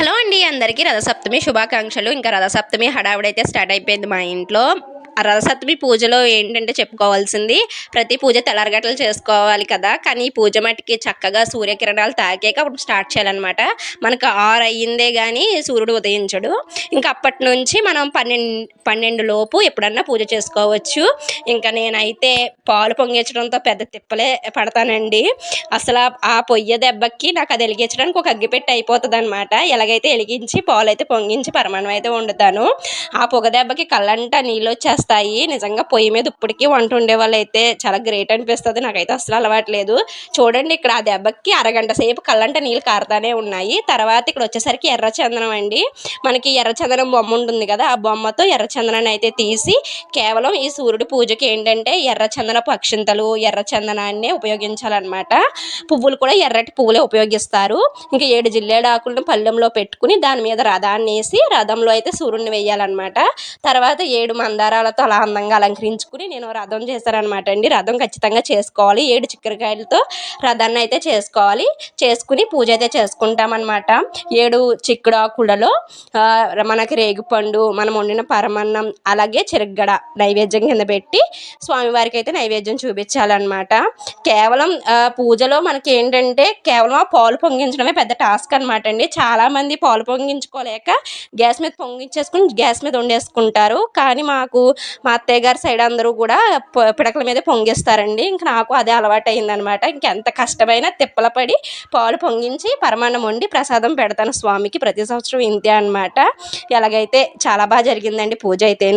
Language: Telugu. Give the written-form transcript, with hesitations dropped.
హలో అండి అందరికీ రథసప్తమి శుభాకాంక్షలు. ఇంకా రథసప్తమి హడావిడైతే స్టార్ట్ అయిపోయింది మా ఇంట్లో. ఆ రథసప్తమి పూజలో ఏంటంటే చెప్పుకోవాల్సింది, ప్రతి పూజ తెల్లారగట్ల చేసుకోవాలి కదా! కానీ ఈ పూజ మట్టికి చక్కగా సూర్యకిరణాలు తాకాక అప్పుడు స్టార్ట్ చేయాలనమాట. మనకు 6 అయ్యిందే గానీ సూర్యుడు ఉదయించడు. ఇంకా అప్పటినుంచి మనం 12 లోపు ఎప్పుడన్నా పూజ చేసుకోవచ్చు. ఇంకా నేనైతే పాలు పొంగించడంతో పెద్ద తిప్పలే పడతానండి. అసల ఆ పొయ్య దెబ్బకి నాకు అది ఎలిగించడానికి ఒక అగ్గిపెట్టె అయిపోతదనమాట. ఎలాగైతే ఎలిగించి పాలైతే పొంగించి పరమాన్నం అయితే వండుతాను. ఆ పొగ దెబ్బకి కళ్ళంటా నీళ్ళొచ్చేస్తాయి. నిజంగా పొయ్యి మీద ఇప్పటికీ వంట వండేవాళ్ళైతే చాలా గ్రేట్ అనిపిస్తది. నాకైతే అస్సలు అలవాటు లేదు. చూడండి ఇక్కడ ఆ దెబ్బకి అరగంట సేపు కళ్ళంట నీళ్ళు కారుతానే ఉన్నాయి. తర్వాత ఇక్కడ వచ్చేసరికి ఎర్ర చందనం అండి. మనకి ఎర్ర చందనం బొమ్మ ఉంటుంది కదా! ఆ బొమ్మతో ఎర్ర చందనాన్ని అయితే తీసి కేవలం ఈ సూర్యుడి పూజకి ఏంటంటే ఎర్ర చందనపు అక్షింతలు, ఎర్ర చందనాన్నే ఉపయోగించాలన్నమాట. పువ్వులు కూడా ఎర్రటి పువ్వులే ఉపయోగిస్తారు. ఇంకా 7 జిల్లేడాకులను పళ్ళెంలో పెట్టుకుని దాని మీద రథాన్నేసి రథంలో అయితే సూర్యుడిని వేయాలన్నమాట. తర్వాత 7 మందారాలతో అలా అందంగా అలంకరించుకుని నేను రథం చేశాననమాట అండి. రథం ఖచ్చితంగా చేసుకోవాలి. 7 చిక్కరకాయలతో రథాన్ని అయితే చేసుకోవాలి. చేసుకుని పూజ అయితే చేసుకుంటామన్నమాట. 7 చిక్కుడాకులలో మనకి రేగిపండు, మనం వండిన పరమన్నం, అలాగే చెరగడ నైవేద్యం కింద పెట్టి స్వామివారికి అయితే నైవేద్యం చూపించాలన్నమాట. కేవలం పూజలో మనకి ఏంటంటే కేవలం ఆ పాలు పొంగించడమే పెద్ద టాస్క్ అనమాట అండి. చాలామంది పాలు పొంగించుకోలేక గ్యాస్ మీద పొంగించేసుకుని గ్యాస్ మీద వండేసుకుంటారు. కానీ మా అత్తయ్య గారి సైడ్ అందరూ కూడా పిడకల మీదే పొంగిస్తారండి. ఇంక నాకు అదే అలవాటు అయిందనమాట. ఇంకెంత కష్టమైనా తిప్పల పడి పాలు పొంగించి పరమాన్నం వండి ప్రసాదం పెడతాను స్వామికి. ప్రతి సంవత్సరం ఇంతే అనమాట. ఎలాగైతే చాలా బాగా జరిగిందండి పూజ అయితే.